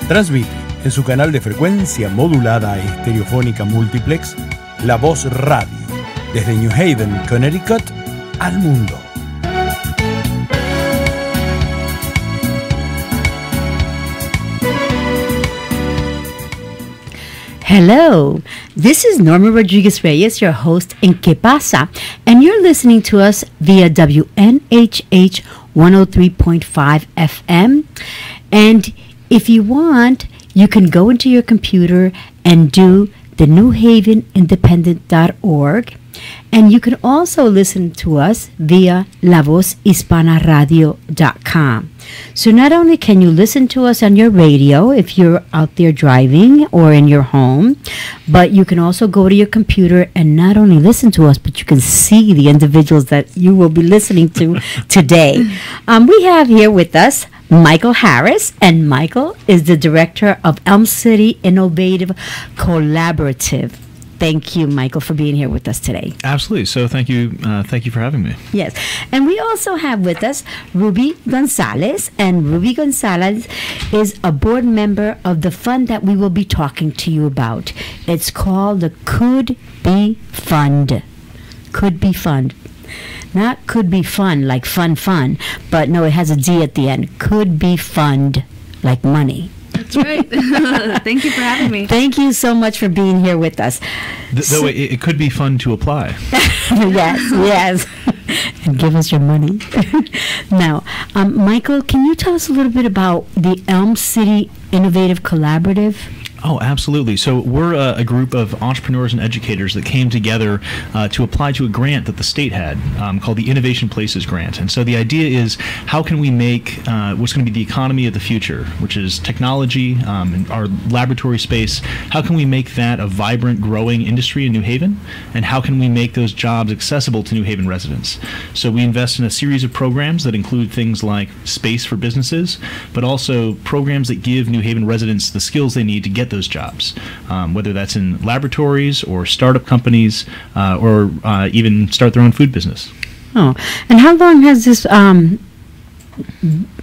Transmite en su canal de frecuencia modulada estereofónica multiplex La Voz Radio, desde New Haven, Connecticut, al mundo. Hello, this is Norma Rodriguez Reyes, your host in Que Pasa, and you're listening to us via WNHH 103.5 FM. And if you want, you can go into your computer and do the newhavenindependent.org. And you can also listen to us via lavozhispanaradio.com. So not only can you listen to us on your radio if you're out there driving or in your home, but you can also go to your computer and not only listen to us, but you can see the individuals that you will be listening to today. We have here with us Michael Harris, and Michael is the director of Elm City Innovative Collaborative. Thank you, Michael, for being here with us today. Absolutely. So thank you for having me. Yes. And we also have with us Ruby Gonzalez. And Ruby Gonzalez is a board member of the fund that we will be talking to you about. It's called the Could Be Fund. Could Be Fund. Not could be fun, like fun, but no, it has a D at the end. Could be fund, like money. That's right. Thank you for having me. Thank you so much for being here with us. Though it could be fun to apply. Yes. And give us your money. Now, Michael, can you tell us a little bit about the Elm City Innovative Collaborative? Oh, absolutely. So we're a group of entrepreneurs and educators that came together to apply to a grant that the state had called the Innovation Places Grant. And so the idea is, how can we make what's going to be the economy of the future, which is technology and our laboratory space, how can we make that a vibrant, growing industry in New Haven? And how can we make those jobs accessible to New Haven residents? So we invest in a series of programs that include things like space for businesses, but also programs that give New Haven residents the skills they need to get those jobs, whether that's in laboratories or startup companies or even start their own food business. Oh, and how long has this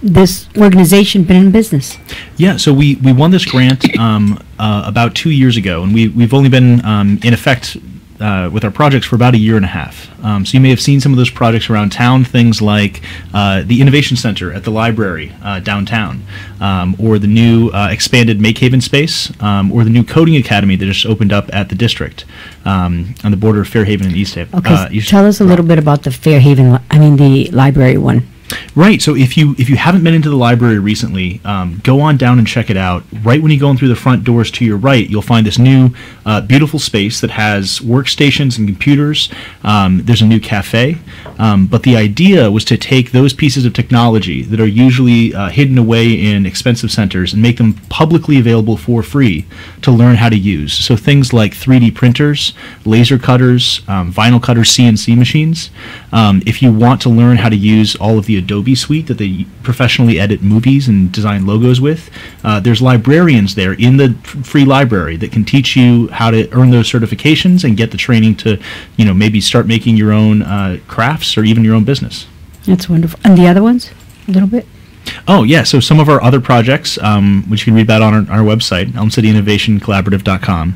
this organization been in business? Yeah, so we won this grant about 2 years ago, and we've only been in effect with our projects for about a year and a half. So you may have seen some of those projects around town, things like the Innovation Center at the library downtown, or the new expanded Make Haven space, or the new Coding Academy that just opened up at the district on the border of Fairhaven and East Haven. Okay, tell us a little bit about the the library one. Right. So if you haven't been into the library recently, go on down and check it out. Right when you go in through the front doors to your right, you'll find this new beautiful space that has workstations and computers. There's a new cafe. But the idea was to take those pieces of technology that are usually hidden away in expensive centers and make them publicly available for free to learn how to use. So things like 3D printers, laser cutters, vinyl cutters, CNC machines. If you want to learn how to use all of the Adobe suite that they professionally edit movies and design logos with, there's librarians there in the free library that can teach you how to earn those certifications and get the training to, maybe start making your own crafts or even your own business. That's wonderful. And the other ones, a little bit? Oh, yeah. So some of our other projects, which you can read about on our website, elmcityinnovationcollaborative.com,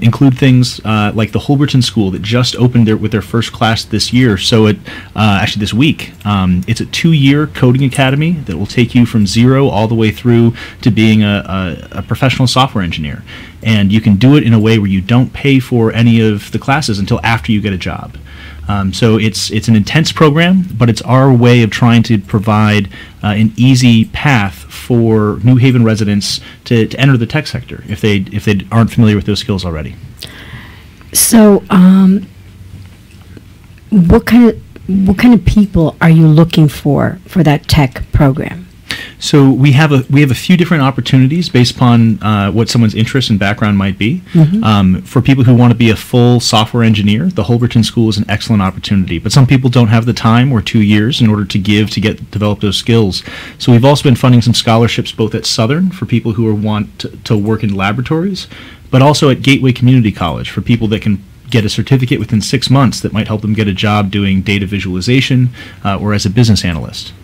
include things like the Holberton School that just opened with their first class this year. So actually this week, it's a 2-year coding academy that will take you from zero all the way through to being a professional software engineer. And you can do it in a way where you don't pay for any of the classes until after you get a job. So it's an intense program, but it's our way of trying to provide an easy path for New Haven residents to enter the tech sector if they aren't familiar with those skills already. So, what kind of people are you looking for that tech program? So we have a few different opportunities based upon what someone's interest and background might be. Mm-hmm. For people who want to be a full software engineer, the Holberton School is an excellent opportunity. But some people don't have the time or 2 years in order to develop those skills. So we've also been funding some scholarships both at Southern for people who want to work in laboratories, but also at Gateway Community College for people that can get a certificate within 6 months that might help them get a job doing data visualization or as a business analyst.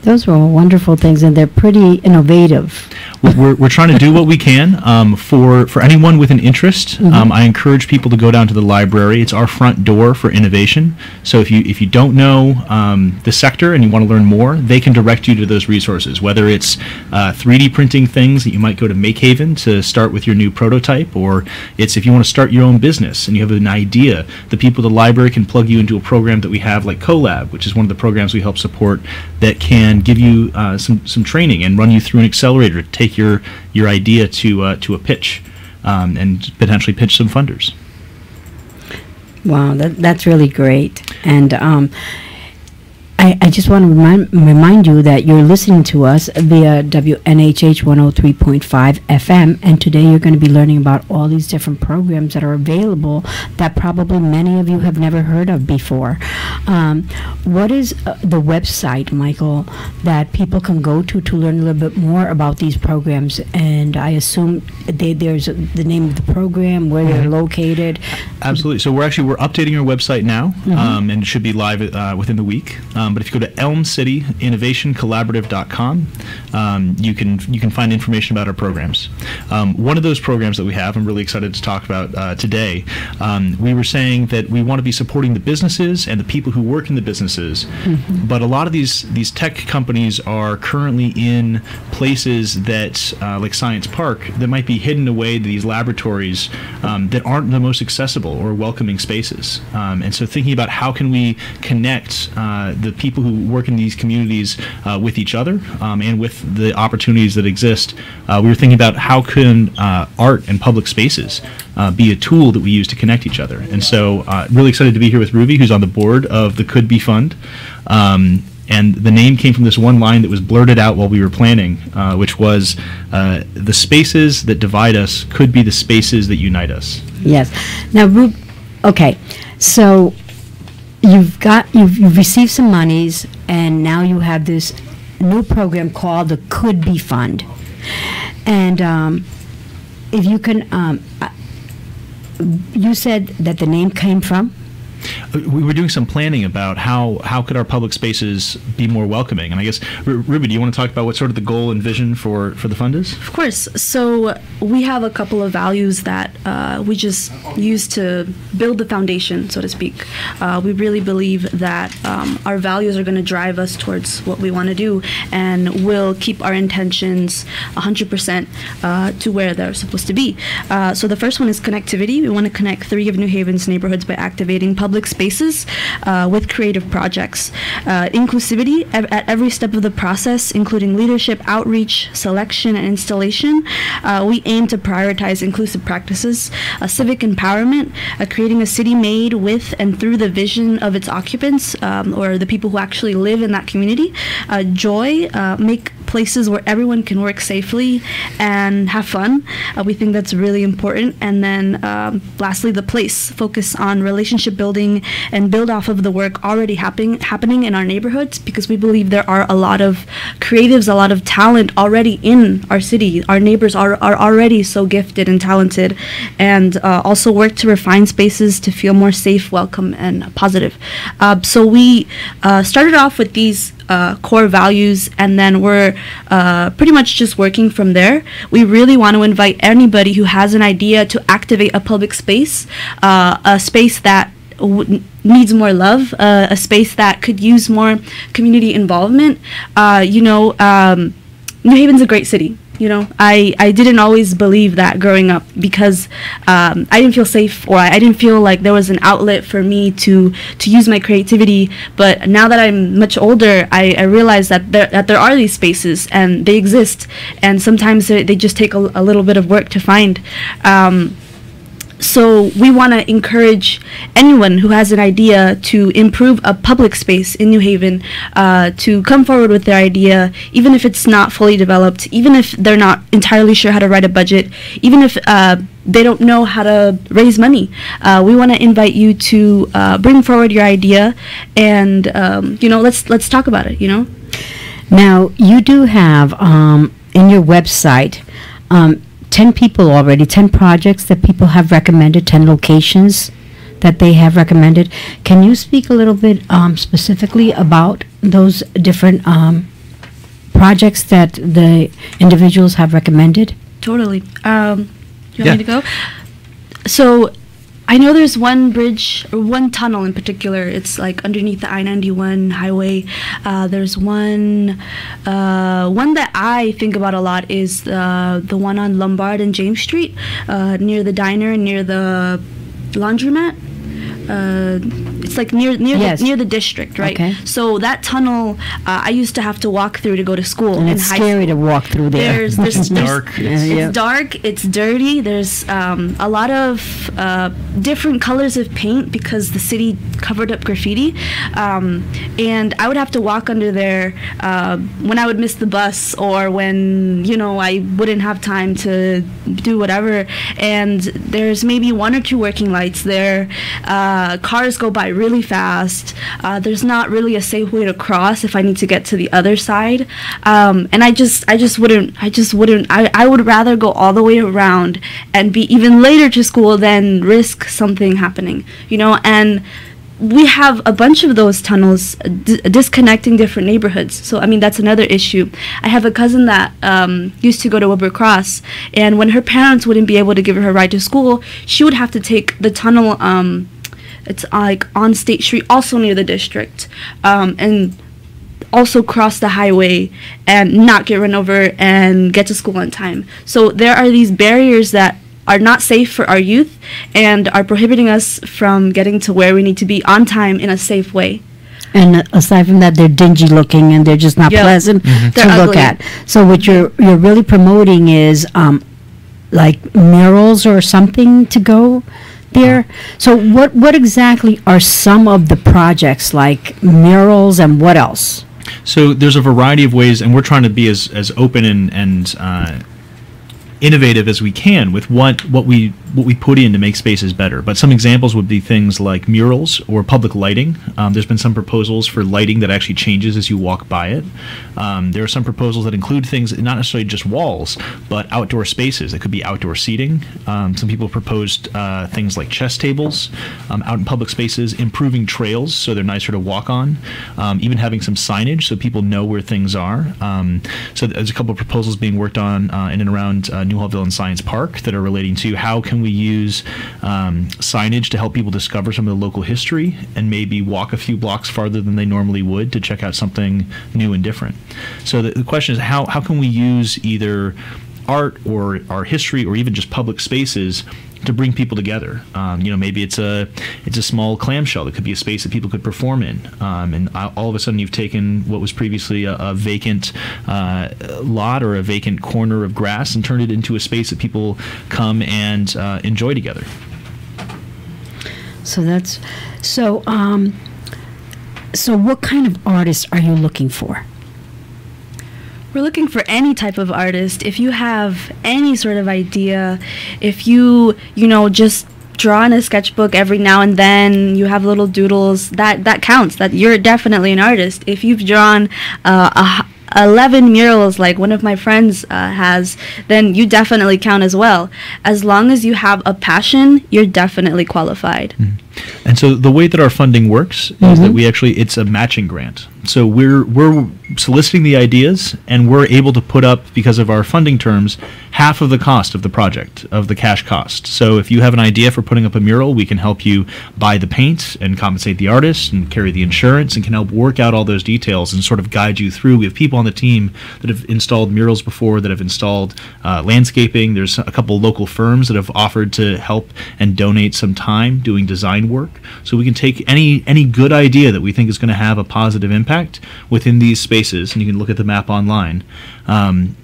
Those are all wonderful things, and they're pretty innovative. we're trying to do what we can for anyone with an interest. I encourage people to go down to the library. It's our front door for innovation. So if you don't know the sector and you want to learn more, they can direct you to those resources. Whether it's 3D printing things that you might go to Make Haven to start with your new prototype, or it's if you want to start your own business and you have an idea, the people at the library can plug you into a program that we have like CoLab, which is one of the programs we help support that can give you some training and run you through an accelerator to take your idea to a pitch and potentially pitch some funders. Wow, that's really great. And I just want to remind you that you're listening to us via WNHH 103.5 FM, and today you're going to be learning about all these different programs that are available that probably many of you have never heard of before. What is the website, Michael, that people can go to learn a little bit more about these programs? And I assume there's the name of the program, where they're located. Absolutely. So we're updating our website now, and it should be live within the week. But if you go to elmcityinnovationcollaborative.com, you can find information about our programs. One of those programs that we have, I'm really excited to talk about today. We were saying that we want to be supporting the businesses and the people who work in the businesses, but a lot of these tech companies are currently in places that, like Science Park, that might be hidden away to these laboratories that aren't the most accessible or welcoming spaces. And so thinking about how can we connect the people who work in these communities with each other and with the opportunities that exist. We were thinking about how can art and public spaces be a tool that we use to connect each other. And so really excited to be here with Ruby, who's on the board of the Could Be Fund. And the name came from this one line that was blurted out while we were planning, which was, the spaces that divide us could be the spaces that unite us. Yes. Now, okay, so you've received some monies, and now you have this new program called the Could Be Fund. And if you can, you said that the name came from? We were doing some planning about how could our public spaces be more welcoming, and I guess Ruby, do you want to talk about what sort of the goal and vision for the fund is? Of course. So we have a couple of values that we just use to build the foundation, so to speak. We really believe that our values are going to drive us towards what we want to do, and will keep our intentions 100% to where they're supposed to be. So the first one is connectivity. We want to connect 3 of New Haven's neighborhoods by activating public spaces with creative projects. Inclusivity at every step of the process, including leadership, outreach, selection, and installation. We aim to prioritize inclusive practices. Civic empowerment, creating a city made with and through the vision of its occupants, or the people who actually live in that community. Joy, make places where everyone can work safely and have fun. We think that's really important. And then lastly, the place, focus on relationship building and build off of the work already happening in our neighborhoods, because we believe there are a lot of creatives, a lot of talent already in our city. Our neighbors are already so gifted and talented, and also work to refine spaces to feel more safe, welcome, and positive. So we started off with these core values, and then we're pretty much just working from there. We really want to invite anybody who has an idea to activate a public space, a space that needs more love, a space that could use more community involvement. New Haven's a great city. I didn't always believe that growing up, because I didn't feel safe, or I didn't feel like there was an outlet for me to use my creativity. But now that I'm much older, I realize that there are these spaces, and they exist, and sometimes they just take a little bit of work to find. So we want to encourage anyone who has an idea to improve a public space in New Haven to come forward with their idea, even if it's not fully developed, even if they're not entirely sure how to write a budget, even if they don't know how to raise money. We want to invite you to bring forward your idea, and let's talk about it. Now, you do have in your website 10 people already, 10 projects that people have recommended, 10 locations that they have recommended. Can you speak a little bit specifically about those different projects that the individuals have recommended? Totally. You Yeah. want me to go? So I know there's one bridge or one tunnel in particular. It's like underneath the I-91 highway. There's one that I think about a lot is the one on Lombard and James Street, near the diner and near the laundromat. It's like near Yes. near the district, right? Okay. So that tunnel, I used to have to walk through to go to school And in it's high scary school. to walk through there. It's dark. It's dark. It's dirty. There's a lot of different colors of paint because the city covered up graffiti, and I would have to walk under there when I would miss the bus or when I wouldn't have time to do whatever. And there's maybe one or two working lights there. Cars go by really fast. There's not really a safe way to cross if I need to get to the other side. And I just wouldn't. I would rather go all the way around and be even later to school than risk something happening. And we have a bunch of those tunnels disconnecting different neighborhoods. So, I mean, that's another issue. I have a cousin that used to go to Wilbur Cross, and when her parents wouldn't be able to give her a ride to school, she would have to take the tunnel, it's like on State Street, also near the district, and also cross the highway and not get run over and get to school on time. So there are these barriers that are not safe for our youth and are prohibiting us from getting to where we need to be on time in a safe way. And aside from that, they're dingy looking and they're just not Yeah. pleasant to They're look ugly. at. So what you're really promoting is like murals or something to go there. So what exactly are some of the projects, like murals, and what else? So there's a variety of ways, and we're trying to be as open and innovative as we can with what we put in to make spaces better. But some examples would be things like murals or public lighting. There's been some proposals for lighting that actually changes as you walk by it. There are some proposals that include things, not necessarily just walls, but outdoor spaces. It could be outdoor seating. Some people proposed things like chess tables out in public spaces, improving trails so they're nicer to walk on, even having some signage so people know where things are. So there's a couple of proposals being worked on in and around Newhallville and Science Park that are relating to how can we use signage to help people discover some of the local history and maybe walk a few blocks farther than they normally would to check out something new and different. So the question is how can we use either art or our history or even just public spaces to bring people together. Maybe it's a small clamshell that could be a space that people could perform in, and all of a sudden you've taken what was previously a vacant lot or a vacant corner of grass and turned it into a space that people come and enjoy together. So that's so. So what kind of artists are you looking for? We're looking for any type of artist. If you have any sort of idea, if you just draw in a sketchbook every now and then, you have little doodles, that counts. That you're definitely an artist. If you've drawn 11 murals like one of my friends has, then you definitely count as well. As long as you have a passion, you're definitely qualified. Mm-hmm. And so the way that our funding works is that it's a matching grant. So we're soliciting the ideas, and we're able to put up, because of our funding terms, half of the cost of the project, of the cash cost. So if you have an idea for putting up a mural, we can help you buy the paint and compensate the artist and carry the insurance and can help work out all those details and sort of guide you through. We have people on the team that have installed murals before, that have installed landscaping. There's a couple local firms that have offered to help and donate some time doing design work. So we can take any good idea that we think is going to have a positive impact within these spaces, and you can look at the map online, and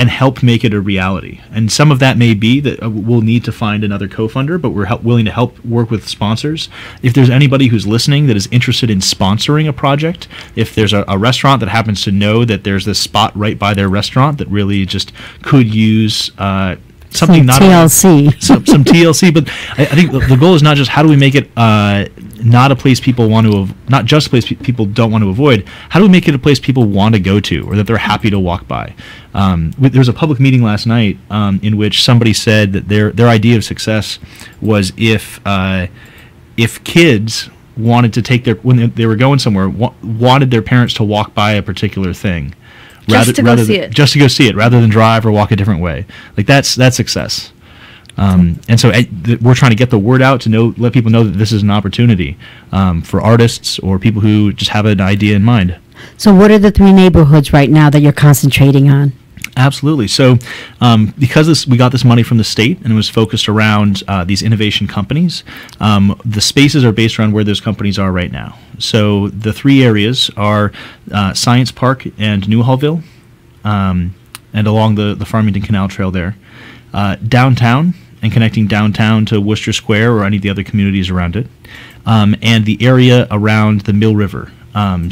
help make it a reality. And some of that may be that we'll need to find another co-funder, but we're willing to help work with sponsors. If there's anybody who's listening that is interested in sponsoring a project, if there's a restaurant that happens to know that there's this spot right by their restaurant that really just could use something, some not TLC. some TLC, but I think the goal is not just how do we make it not a place people want to, not just a place people don't want to avoid. How do we make it a place people want to go to, or that they're happy to walk by? There was a public meeting last night in which somebody said that their idea of success was if kids wanted to take when they were going somewhere, wanted their parents to walk by a particular thing, Just to go see it. Just to go see it, rather than drive or walk a different way. Like that's success. And so we're trying to get the word out to let people know that this is an opportunity for artists or people who just have an idea in mind. So what are the 3 neighborhoods right now that you're concentrating on? Absolutely. So because we got this money from the state and it was focused around these innovation companies, the spaces are based around where those companies are right now. So the 3 areas are Science Park and Newhallville, and along the Farmington Canal Trail there. Downtown and connecting downtown to Worcester Square or any of the other communities around it, and the area around the Mill River.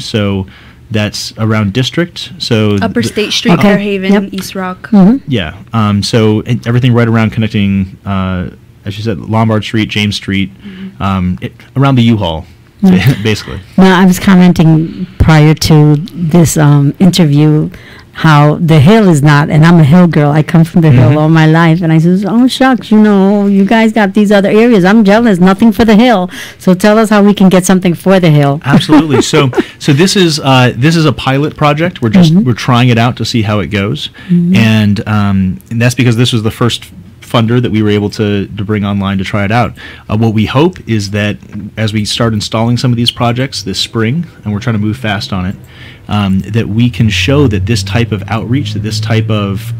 So that's around District. So Upper State Street, Fairhaven, East Rock. Mm-hmm. Yeah. So everything right around connecting, as you said, Lombard Street, James Street, around the U-Haul, basically. Now, I was commenting prior to this interview how the hill is not, and I'm a hill girl. I come from the hill all my life, and I says, oh shucks, you guys got these other areas. I'm jealous. Nothing for the hill. So tell us how we can get something for the hill. Absolutely. So this is a pilot project. We're trying it out to see how it goes, and that's because this was the first funder that we were able to bring online to try it out. What we hope is that as we start installing some of these projects this spring, and we're trying to move fast on it, that we can show that this type of outreach, that this type of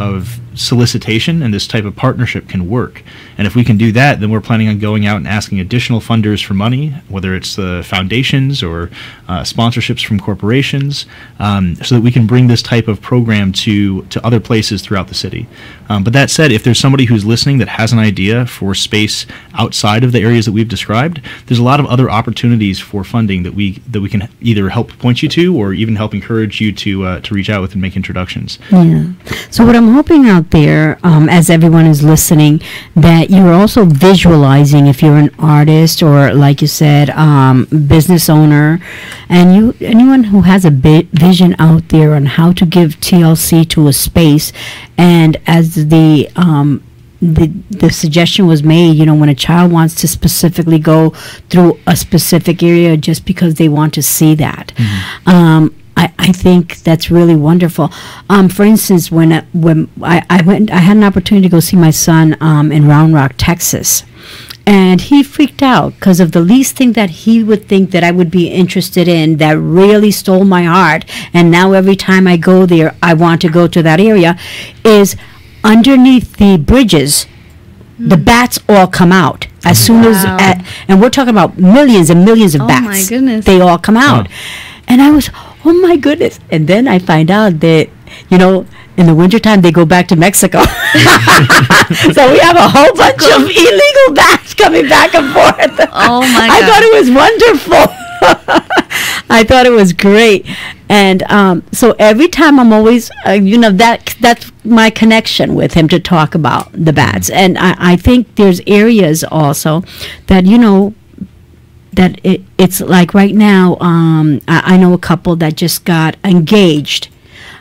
solicitation and this type of partnership can work. And if we can do that, then we're planning on going out and asking additional funders for money, whether it's the foundations or sponsorships from corporations, so that we can bring this type of program to other places throughout the city. But that said, if there's somebody who's listening that has an idea for space outside of the areas that we've described, there's a lot of other opportunities for funding that we can either help point you to or even help encourage you to reach out with and make introductions. Yeah. So what I'm hoping out there, as everyone is listening, that you're also visualizing, if you're an artist or, like you said, business owner, and anyone who has a vision out there on how to give TLC to a space, and as the suggestion was made, when a child wants to specifically go through a specific area just because they want to see that. I think that's really wonderful. For instance, when I went, I had an opportunity to go see my son in Round Rock, Texas. And he freaked out because of the least thing that he would think that I would be interested in that really stole my heart. And now every time I go there, I want to go to that area, is underneath the bridges, the bats all come out. As soon as, and we're talking about millions and millions of bats. Oh my goodness. They all come out. And I was, oh my goodness. And then I find out that, in the wintertime, they go back to Mexico. So we have a whole bunch of illegal bats coming back and forth. Oh, my God. I thought it was wonderful. I thought it was great. And so every time I'm always, that's my connection with him to talk about the bats. And I think there's areas also that, that it's like right now, I know a couple that just got engaged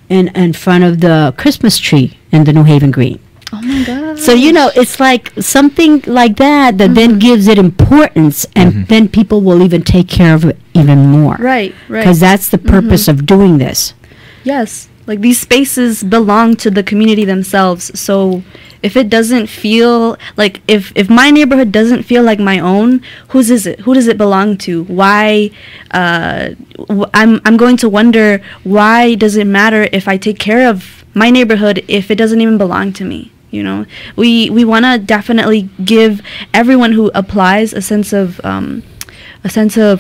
in front of the Christmas tree in the New Haven Green. Oh my God. So, it's like something like that then gives it importance, and then people will even take care of it even more. Right. Because that's the purpose of doing this. Yes. Like, these spaces belong to the community themselves. So if it doesn't feel like, if my neighborhood doesn't feel like my own, whose is it? Who does it belong to? Why? I'm going to wonder, why does it matter if I take care of my neighborhood if it doesn't even belong to me? We want to definitely give everyone who applies a sense of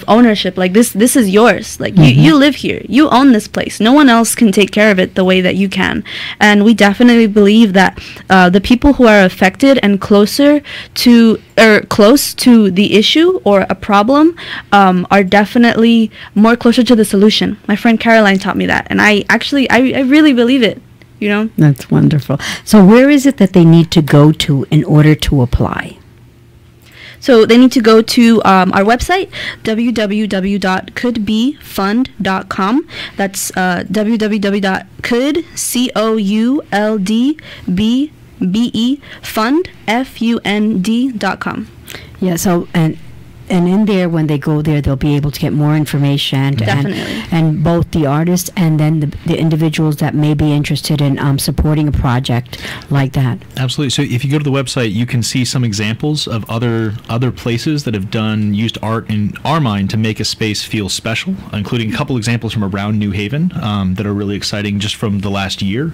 ownership. Like, this is yours. Like, you live here, you own this place. No one else can take care of it the way that you can. And we definitely believe that the people who are affected and close to the issue or a problem are definitely more closer to the solution. My friend Caroline taught me that, and I really believe it. That's wonderful. So where is it that they need to go to in order to apply? So they need to go to our website, www.couldbefund.com. That's www.couldbefund.com. Yeah, so, and and in there, when they go there, they'll be able to get more information. Definitely. And both the artists and then the individuals that may be interested in supporting a project like that. Absolutely. So if you go to the website, you can see some examples of other places that have used art in our mind to make a space feel special, including a couple examples from around New Haven that are really exciting just from the last year.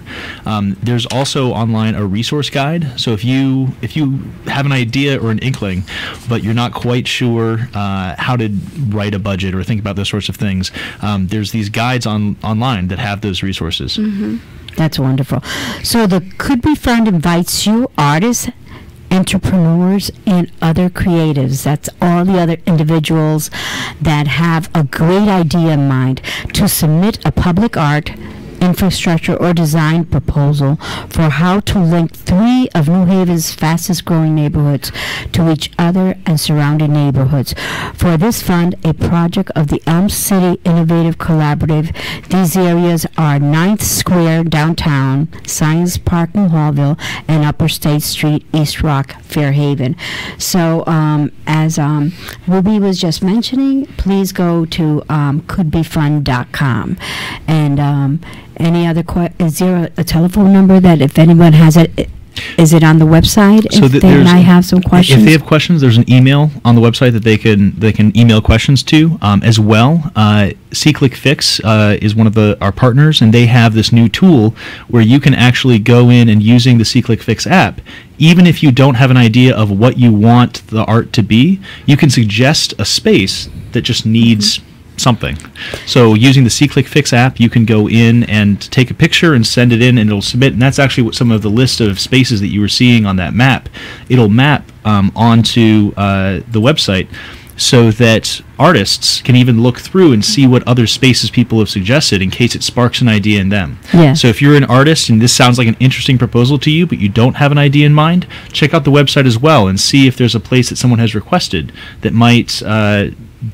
There's also online a resource guide. So if you have an idea or an inkling, but you're not quite sure how to write a budget or think about those sorts of things, there's these guides online that have those resources. Mm-hmm. That's wonderful. So the Could Be Fund invites you, artists, entrepreneurs, and other creatives, that's all the other individuals that have a great idea in mind, to submit a public art, infrastructure, or design proposal for how to link 3 of New Haven's fastest growing neighborhoods to each other and surrounding neighborhoods. For this fund, a project of the Elm City Innovative Collaborative, these areas are 9th Square downtown, Science Park in Hallville, and Upper State Street, East Rock, Fairhaven. So as Ruby was just mentioning, please go to couldbefund.com. And any other is there a telephone number that if anyone has it, is it on the website? So if they might have some questions. If they have questions, there's an email on the website that they can email questions to as well. SeeClickFix is one of our partners, and they have this new tool where you can actually go in and, using the SeeClickFix app, even if you don't have an idea of what you want the art to be, you can suggest a space that just needs something. So using the SeeClickFix app, you can go in and take a picture and send it in, and it'll submit. And that's actually what some of the list of spaces that you were seeing on that map. It'll map onto the website, so that artists can even look through and see what other spaces people have suggested in case it sparks an idea in them. Yeah. So if you're an artist and this sounds like an interesting proposal to you, but you don't have an idea in mind, check out the website as well and see if there's a place that someone has requested that might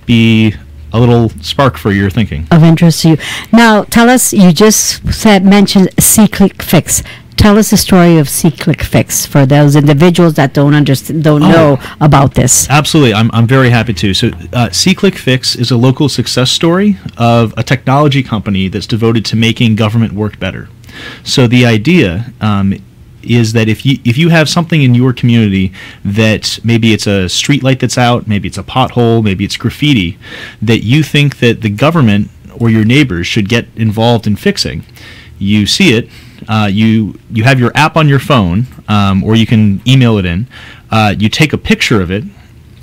be a little spark for your thinking. Of interest to you. Now, tell us, you just mentioned SeeClickFix. Tell us the story of SeeClickFix for those individuals that don't know about this. Absolutely, I'm very happy to. So, SeeClickFix is a local success story of a technology company that's devoted to making government work better. So the idea is that if you have something in your community that maybe it's a street light that's out, maybe it's a pothole, maybe it's graffiti, that you think that the government or your neighbors should get involved in fixing, you see it, you have your app on your phone, or you can email it in, you take a picture of it,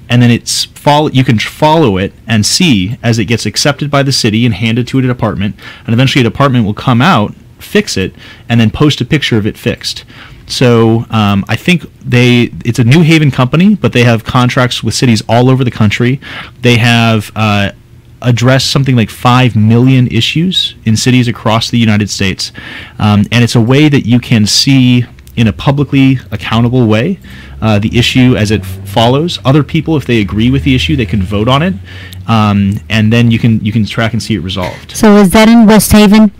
and then you can follow it and see as it gets accepted by the city and handed to a department, and eventually a department will come out, fix it, and then post a picture of it fixed. So I think it's a New Haven company, but they have contracts with cities all over the country. They have addressed something like 5 million issues in cities across the United States. And it's a way that you can see in a publicly accountable way the issue as it follows. Other people, if they agree with the issue, they can vote on it. And then you can track and see it resolved. So is that in West Haven?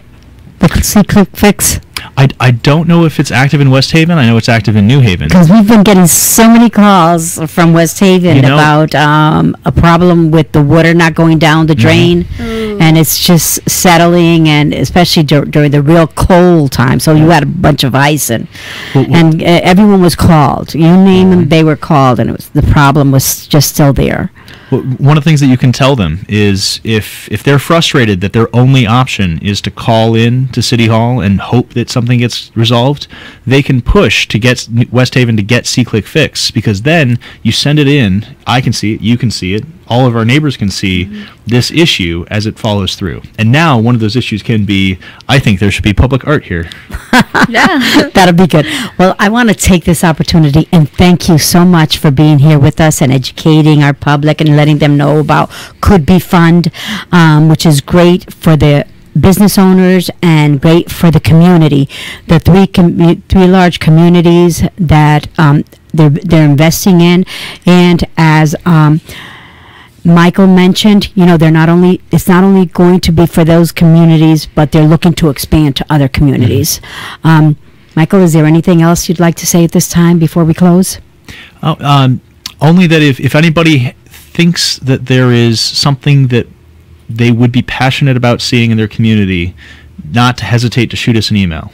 The SeeClickFix? I don't know if it's active in West Haven. I know it's active in New Haven. Because we've been getting so many calls from West Haven about a problem with the water not going down the drain. Mm-hmm. And it's just settling, and especially during the real cold time. So you had a bunch of ice, and everyone was called. You name them, they were called, and the problem was just still there. Well, one of the things that you can tell them is if they're frustrated that their only option is to call in to City Hall and hope that something gets resolved, they can push to get West Haven to get SeeClickFix, because then you send it in, I can see it, you can see it, all of our neighbors can see this issue as it follows through. And now one of those issues can be, I think there should be public art here. Yeah, that'll be good. Well, I want to take this opportunity and thank you so much for being here with us and educating our public and letting them know about Could Be Fund, which is great for the business owners and great for the community. The three large communities that they're investing in, and as Michael mentioned, it's not only going to be for those communities, but they're looking to expand to other communities. Mm-hmm. Michael, is there anything else you'd like to say at this time before we close? Only that if anybody thinks that there is something that they would be passionate about seeing in their community, not to hesitate to shoot us an email.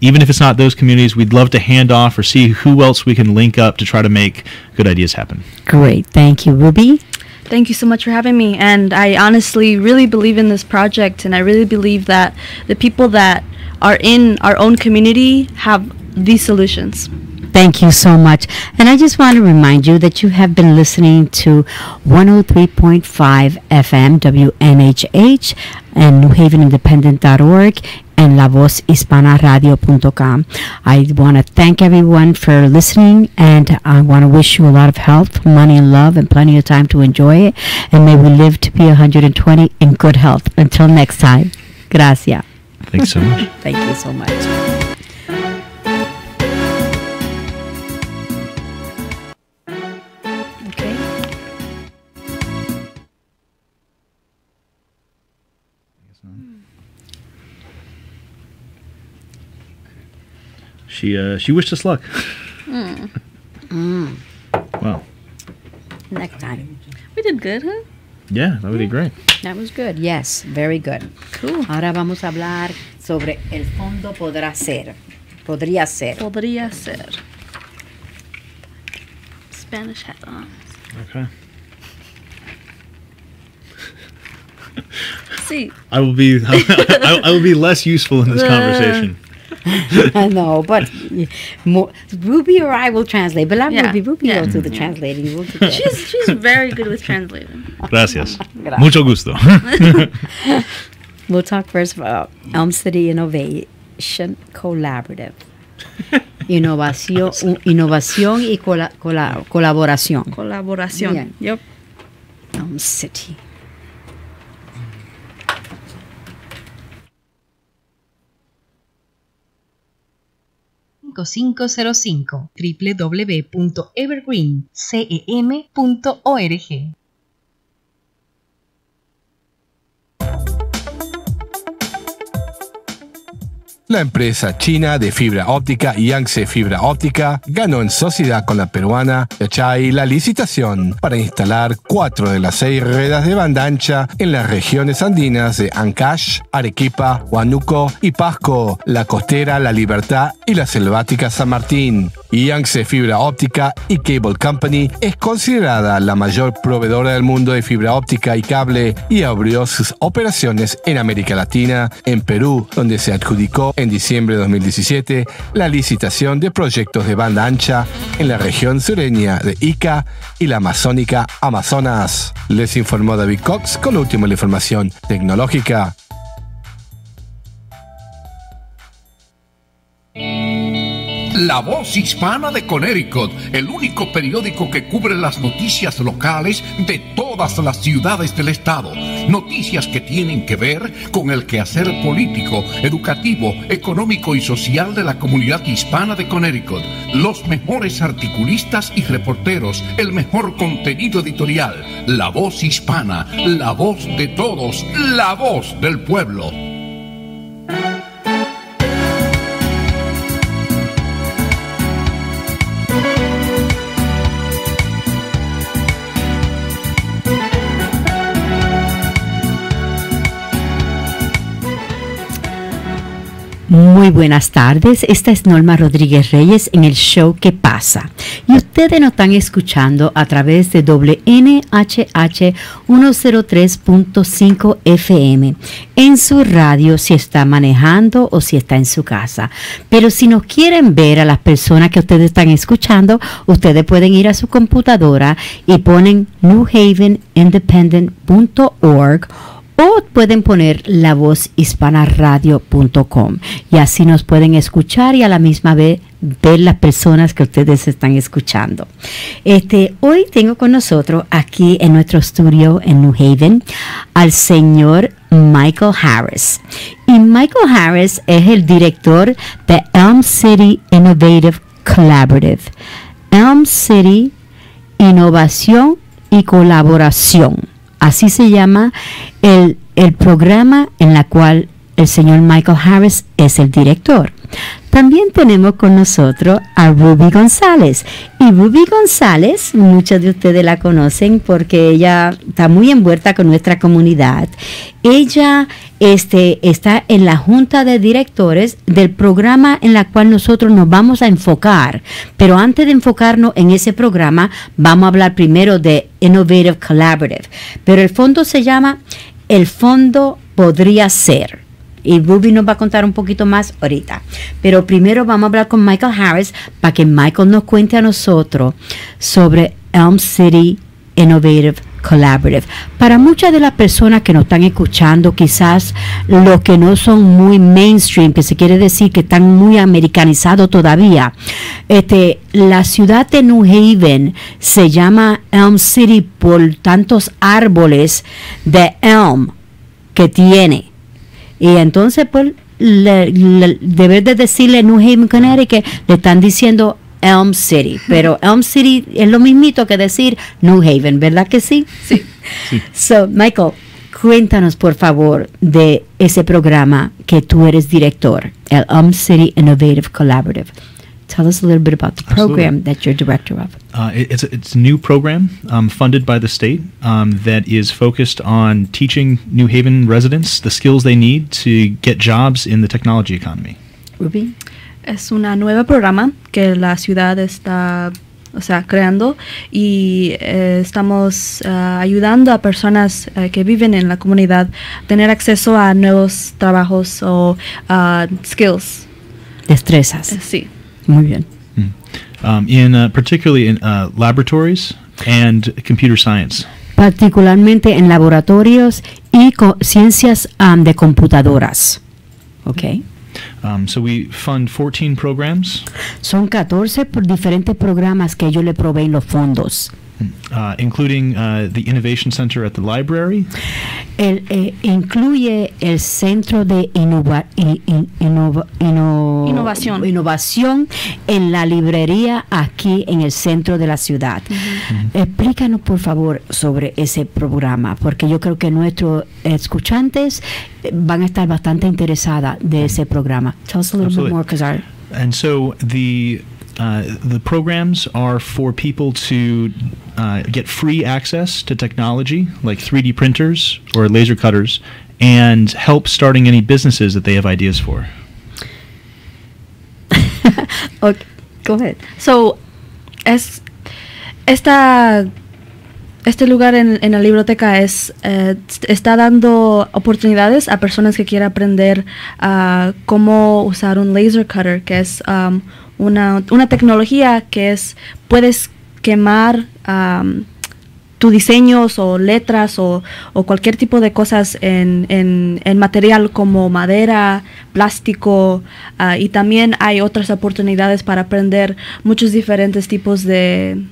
Even if it's not those communities, we'd love to hand off or see who else we can link up to try to make good ideas happen. Great. Thank you. Ruby? Thank you so much for having me. And I honestly really believe in this project, and I really believe that the people that are in our own community have these solutions. Thank you so much. And I just want to remind you that you have been listening to 103.5 FM WNHH and NewHavenIndependent.org and LaVozHispanaRadio.com. I want to thank everyone for listening, and I want to wish you a lot of health, money, and love, and plenty of time to enjoy it. And may we live to be 120 in good health. Until next time, gracias. Thanks so much. Thank you so much. Okay. She wished us luck. Wow. Next time. We did good, huh? Yeah, that would be great. That was good. Yes, very good. Cool. Ahora vamos a hablar sobre el fondo podrá ser. Podría ser. Podría ser. Spanish hat on. Okay. Sí. I will be I will be less useful in this conversation. I know, but Ruby or I will translate. But Yeah. Ruby Yeah. will do the translating. We'll do that. She's very good with translating. Gracias. Gracias. Mucho gusto. We'll talk first about Elm City Innovation Collaborative. Innovación y colaboración. Colaboración. Bien. Yep. Elm City. www.evergreencem.org. La empresa china de fibra óptica Yangtze Fibra Óptica ganó en sociedad con la peruana Yachay la licitación para instalar 4 de las 6 redes de banda ancha en las regiones andinas de Ancash, Arequipa, Huánuco y Pasco, La Costera, La Libertad y la selvática San Martín. Yangtze Fibra Óptica y Cable Company es considerada la mayor proveedora del mundo de fibra óptica y cable y abrió sus operaciones en América Latina, en Perú, donde se adjudicó en diciembre de 2017 la licitación de proyectos de banda ancha en la región sureña de Ica y la amazónica Amazonas. Les informó David Cox con la última información tecnológica. La Voz Hispana de Connecticut, el único periódico que cubre las noticias locales de todas las ciudades del estado. Noticias que tienen que ver con el quehacer político, educativo, económico y social de la comunidad hispana de Connecticut. Los mejores articulistas y reporteros, el mejor contenido editorial. La Voz Hispana, la voz de todos, la voz del pueblo. Muy buenas tardes, esta es Norma Rodríguez Reyes en el show ¿Qué pasa? Y ustedes nos están escuchando a través de WNHH 103.5 FM en su radio si está manejando o si está en su casa. Pero si nos quieren ver a las personas que ustedes están escuchando, ustedes pueden ir a su computadora y ponen NewHavenIndependent.org o pueden poner LaVozHispanaRadio.com y así nos pueden escuchar y a la misma vez ver las personas que ustedes están escuchando. Hoy tengo con nosotros aquí en nuestro estudio en New Haven al señor Michael Harris. Y Michael Harris es el director de Elm City Innovative Collaborative. Elm City Innovación y Colaboración. Así se llama el programa en la cual el señor Michael Harris es el director. También tenemos con nosotros a Ruby González. Y Ruby González, muchos de ustedes la conocen porque ella está muy envuelta con nuestra comunidad. Ella está en la junta de directores del programa en la cual nosotros nos vamos a enfocar. Pero antes de enfocarnos en ese programa, vamos a hablar primero de Innovative Collaborative. Pero el fondo se llama el Fondo Podría Ser. Y Ruby nos va a contar un poquito más ahorita. Pero primero vamos a hablar con Michael Harris para que Michael nos cuente a nosotros sobre Elm City Innovative Collaborative. Para muchas de las personas que nos están escuchando, quizás los que no son muy mainstream, que se quiere decir que están muy americanizados todavía, la ciudad de New Haven se llama Elm City por tantos árboles de elm que tiene. Y entonces, pues, deber de decirle New Haven, Connecticut, le están diciendo Elm City. Pero Elm City es lo mismito que decir New Haven, ¿verdad que sí? Sí. So, Michael, cuéntanos, por favor, de ese programa que tú eres director, el Elm City Innovative Collaborative. Tell us a little bit about the program that you're director of. It's a new program funded by the state that is focused on teaching New Haven residents the skills they need to get jobs in the technology economy. Ruby? Es una nueva programa que la ciudad está creando y estamos ayudando a personas que viven en la comunidad a tener acceso a nuevos trabajos o skills. Destrezas. Sí. Muy bien. Particularly in laboratories and computer science. Particularmente en laboratorios y ciencias de computadoras. Okay. So we fund 14 programs. Son 14 diferentes programas que ellos le proveen los fondos. Including the Innovation Center at the library. Incluye el centro de innovación en la librería aquí en el centro de la ciudad. Explícanos, por favor, sobre ese programa, porque yo creo que nuestros escuchantes van a estar bastante interesados de ese programa. Tell us a little bit more, And so the programs are for people to get free access to technology like 3D printers or laser cutters and help starting any businesses that they have ideas for. Okay, go ahead. So, este lugar en la biblioteca está dando oportunidades a personas que quieren aprender cómo usar un laser cutter, que es una tecnología que puedes quemar tus diseños o letras o cualquier tipo de cosas en material como madera, plástico, y también hay otras oportunidades para aprender muchos diferentes tipos de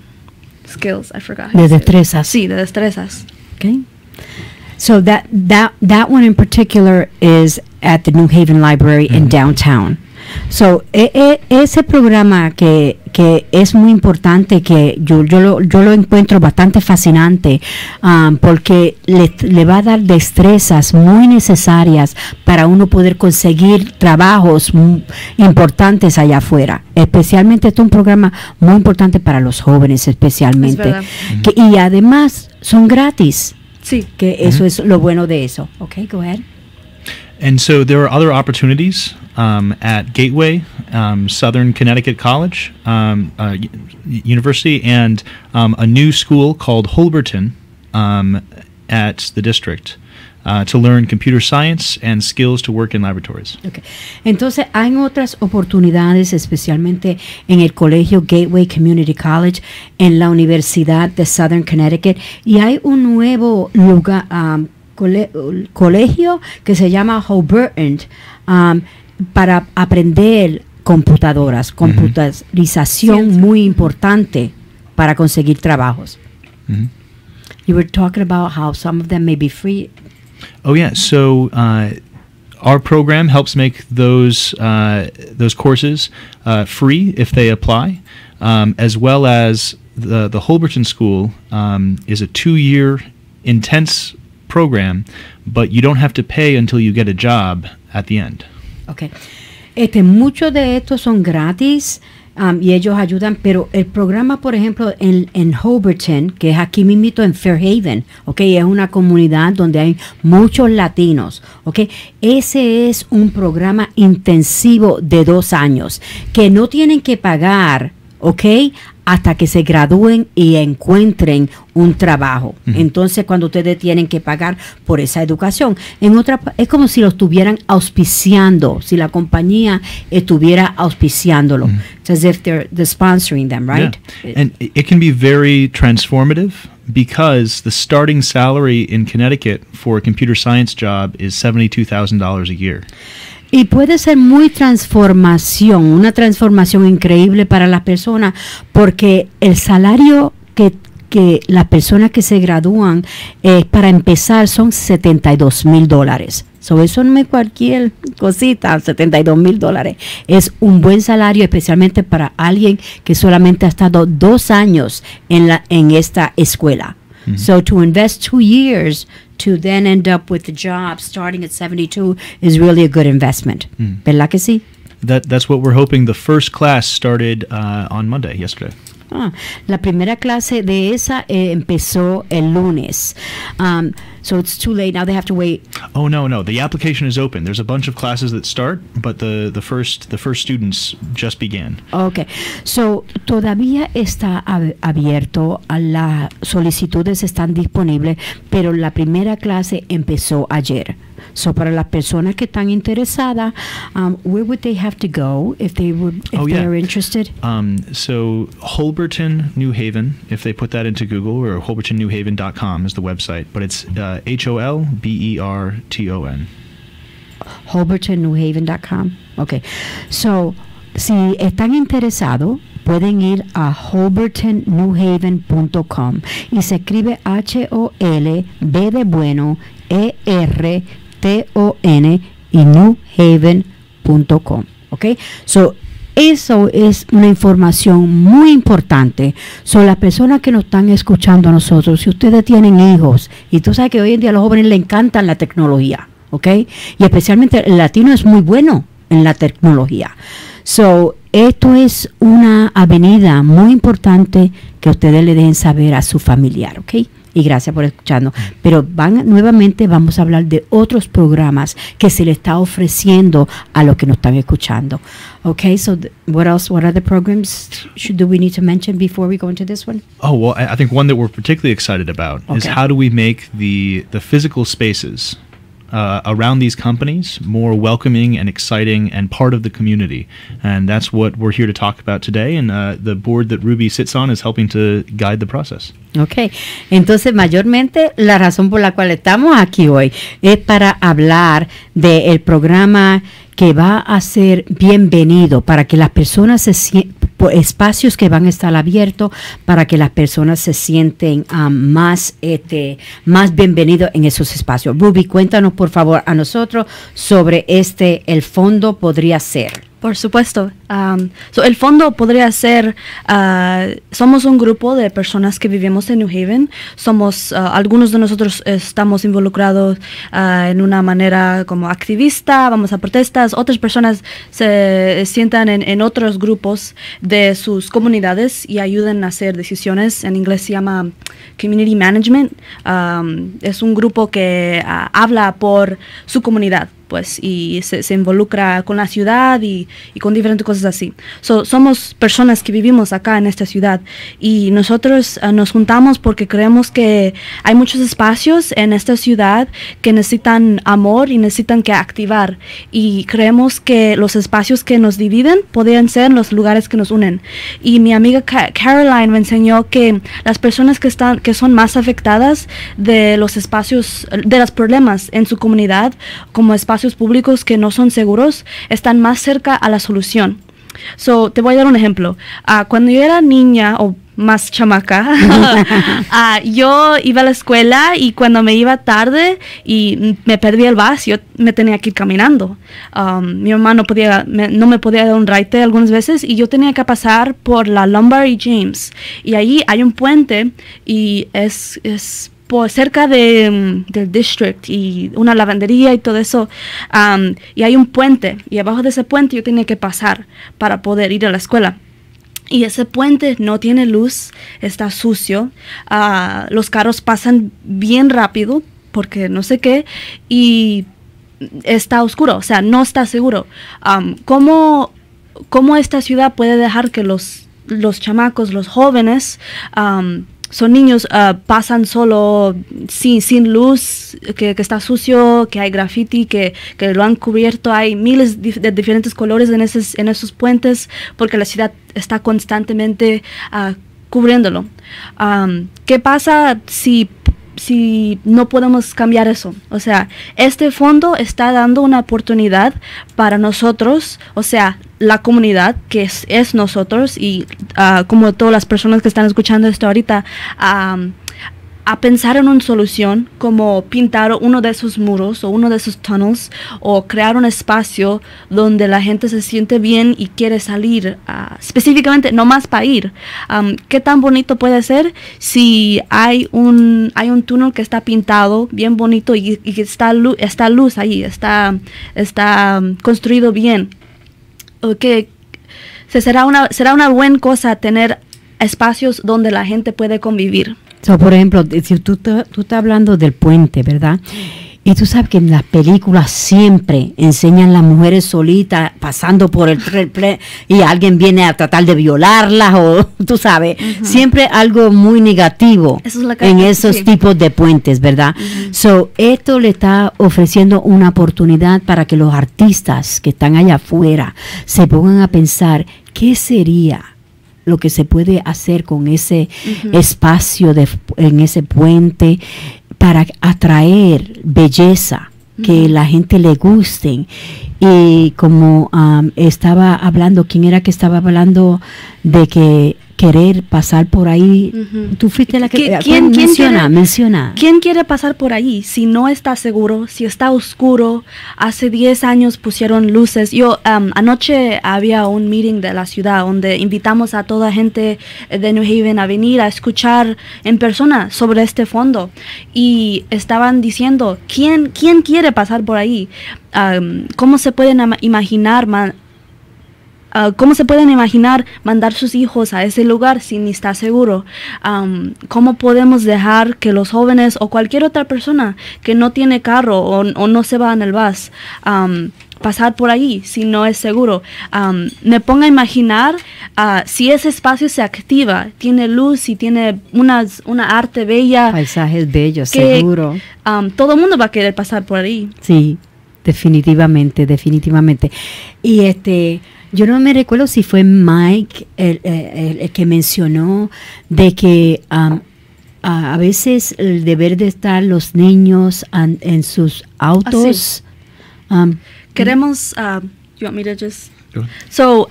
skills. I forgot. De destrezas. Sí, de destrezas. Okay. So that one in particular is at the New Haven Library in downtown. So, ese programa que es muy importante, que yo lo encuentro bastante fascinante, porque le va a dar destrezas muy necesarias para uno poder conseguir trabajos importantes allá afuera. Especialmente, este es un programa muy importante para los jóvenes, especialmente. Y además, son gratis. Sí. Que eso es lo bueno de eso. Okay, go ahead. And so there are other opportunities at Gateway, Southern Connecticut College, University, and a new school called Holberton at the district to learn computer science and skills to work in laboratories. Okay. Entonces, hay otras oportunidades, especialmente en el colegio Gateway Community College, en la Universidad de Southern Connecticut, y hay un nuevo lugar, colegio que se llama Holberton, para aprender computarización muy importante para conseguir trabajos. You were talking about how some of them may be free. Oh yeah, so our program helps make those courses free if they apply, as well as the Holberton School is a 2-year intense program, but you don't have to pay until you get a job at the end. Okay. Muchos de estos son gratis. Y ellos ayudan, pero el programa, por ejemplo, en Hobarton, que es aquí mismito en Fairhaven, okay, es una comunidad donde hay muchos latinos, okay, ese es un programa intensivo de 2 años, que no tienen que pagar, okay, hasta que se gradúen y encuentren un trabajo. Entonces, cuando ustedes tienen que pagar por esa educación, es como si lo estuvieran auspiciando, si la compañía estuviera auspiciándolo. It's as if they're sponsoring them, right? Yeah. And it can be very transformative because the starting salary in Connecticut for a computer science job is $72,000 a year. Y puede ser una transformación increíble para las personas, porque el salario que las personas que se gradúan, para empezar, son $72,000. Eso no es cualquier cosita, $72,000. Es un buen salario, especialmente para alguien que solamente ha estado 2 años en esta escuela. So to invest 2 years to then end up with the job starting at 72 is really a good investment. ¿Verdad que sí? That's what we're hoping. The first class started on Monday, yesterday. La primera clase de esa empezó el lunes. So it's too late. Now they have to wait. Oh, no. The application is open. There's a bunch of classes that start, but the first students just began. Okay. So todavía está abierto. Las solicitudes están disponibles, pero la primera clase empezó ayer. So para las personas que están interesadas, where would they have to go if they are interested? So Holberton, New Haven, if they put that into Google, or holbertonnewhaven.com is the website, but it's HOLBERTON. holbertonnewhaven.com. Okay. So si están interesados, pueden ir a holbertonnewhaven.com y se escribe HOLB de bueno ERTON y newhaven.com. Okay. So eso es una información muy importante sobre las personas que nos están escuchando a nosotros. Si ustedes tienen hijos, y tú sabes que hoy en día a los jóvenes les encantan la tecnología, ¿ok? Y especialmente el latino es muy bueno en la tecnología. So, esto es una avenida muy importante que ustedes le dejen saber a su familiar, ¿ok? Y gracias por escucharnos. Pero nuevamente vamos a hablar de otros programas que se le está ofreciendo a los que nos están escuchando. Okay, so what else? What other programs do we need to mention before we go into this one? Oh, well, I think one that we're particularly excited about is how do we make the physical spaces around these companies more welcoming and exciting and part of the community. And that's what we're here to talk about today. And the board that Ruby sits on is helping to guide the process. Ok, entonces mayormente la razón por la cual estamos aquí hoy es para hablar del programa que va a ser bienvenido para que las personas espacios que van a estar abiertos para que las personas se sienten más bienvenidos en esos espacios. Ruby, cuéntanos por favor a nosotros sobre el fondo podría ser. Por supuesto. El fondo podría ser, somos un grupo de personas que vivimos en New Haven. Algunos de nosotros estamos involucrados en una manera como activista, vamos a protestas. Otras personas se sientan en otros grupos de sus comunidades y ayudan a hacer decisiones. En inglés se llama Community Management. Es un grupo que habla por su comunidad, pues, y se involucra con la ciudad y con diferentes cosas así. Somos personas que vivimos acá en esta ciudad y nosotros nos juntamos porque creemos que hay muchos espacios en esta ciudad que necesitan amor y necesitan que activar, y creemos que los espacios que nos dividen podrían ser los lugares que nos unen. Y mi amiga Caroline me enseñó que las personas que son más afectadas de los espacios, de los problemas en su comunidad, como espacios públicos que no son seguros, están más cerca a la solución. Te voy a dar un ejemplo. Cuando yo era niña o más chamaca, yo iba a la escuela y cuando me iba tarde y me perdía el bus, yo me tenía que ir caminando. Mi mamá no me podía dar un ride algunas veces y yo tenía que pasar por la Lombard y James. Y ahí hay un puente y es por cerca del district y una lavandería y todo eso, y hay un puente, y abajo de ese puente yo tenía que pasar para poder ir a la escuela. Y ese puente no tiene luz, está sucio, los carros pasan bien rápido porque no sé qué, y está oscuro, o sea, no está seguro. ¿Cómo esta ciudad puede dejar que los chamacos, los jóvenes, son niños, pasan solo sin luz, que está sucio, que hay graffiti, que lo han cubierto, hay miles de diferentes colores en esos puentes, porque la ciudad está constantemente cubriéndolo? ¿Qué pasa si no podemos cambiar eso? O sea, este fondo está dando una oportunidad para nosotros, o sea, la comunidad, que es nosotros, y como todas las personas que están escuchando esto ahorita, a pensar en una solución, como pintar uno de esos muros o uno de esos tunnels, o crear un espacio donde la gente se siente bien y quiere salir, específicamente no más para ir. ¿Qué tan bonito puede ser si hay un túnel que está pintado bien bonito y que está luz ahí, está construido bien? Que será una buena cosa tener espacios donde la gente puede convivir. So, por ejemplo, si tú estás hablando del puente, ¿verdad? Y tú sabes que en las películas siempre enseñan las mujeres solitas pasando por el y alguien viene a tratar de violarlas, o tú sabes, siempre algo muy negativo en esos tipos de puentes, ¿verdad? So, esto le está ofreciendo una oportunidad para que los artistas que están allá afuera se pongan a pensar qué sería lo que se puede hacer con ese espacio en ese puente para atraer belleza, que la gente le guste. Y como estaba hablando, ¿quién era que estaba hablando de que querer pasar por ahí? Tú fuiste la que menciona. ¿Quién quiere pasar por ahí si no está seguro, si está oscuro? Hace 10 años pusieron luces. Anoche había un meeting de la ciudad donde invitamos a toda gente de New Haven a venir a escuchar en persona sobre este fondo, y estaban diciendo ¿quién quiere pasar por ahí? ¿Cómo se pueden imaginar mandar sus hijos a ese lugar si ni está seguro? ¿Cómo podemos dejar que los jóvenes o cualquier otra persona que no tiene carro o no se va en el bus pasar por ahí si no es seguro? Me pongo a imaginar si ese espacio se activa, tiene luz y tiene una arte bella, paisajes bellos, seguro. Todo el mundo va a querer pasar por ahí. Sí, definitivamente. Y yo no me recuerdo si fue Mike el que mencionó de que a veces el deber de estar los niños en sus autos. Queremos, you want me to just... So,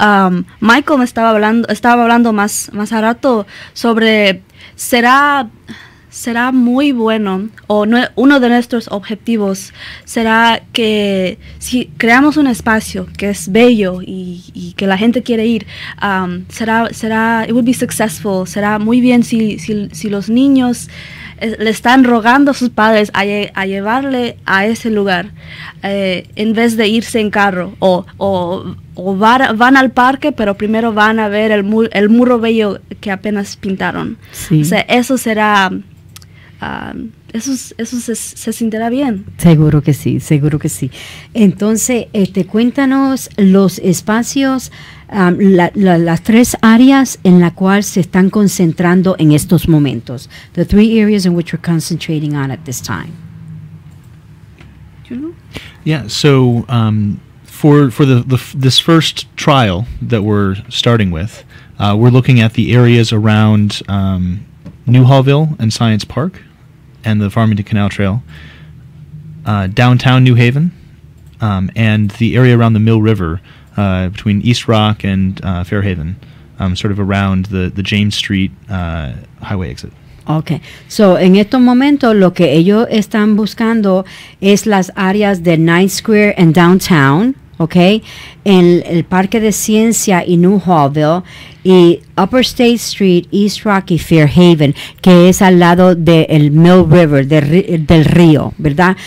Michael me estaba hablando más a rato sobre será muy bueno, o uno de nuestros objetivos será que si creamos un espacio que es bello y que la gente quiere ir, it would be successful, será muy bien si los niños le están rogando a sus padres a llevarle a ese lugar, en vez de irse en carro, o van al parque, pero primero van a ver el muro bello que apenas pintaron. Sí. O sea, eso será... eso se sentirá bien. Seguro que sí. Entonces, cuéntanos los espacios, las 3 áreas en las cuales se están concentrando en estos momentos. The 3 areas in which we're concentrating on at this time. Yeah, so for this first trial that we're starting with, we're looking at the areas around Newhallville and Science Park and the Farmington Canal Trail, downtown New Haven, and the area around the Mill River, between East Rock and Fairhaven, sort of around the James Street highway exit. Okay, so en estos momentos lo que ellos están buscando es las áreas de Ninth Square and Downtown, ¿ok? En el Parque de Ciencia y New Hallville y Upper State Street, East Rock y Fairhaven, que es al lado del Mill River, del río, ¿verdad?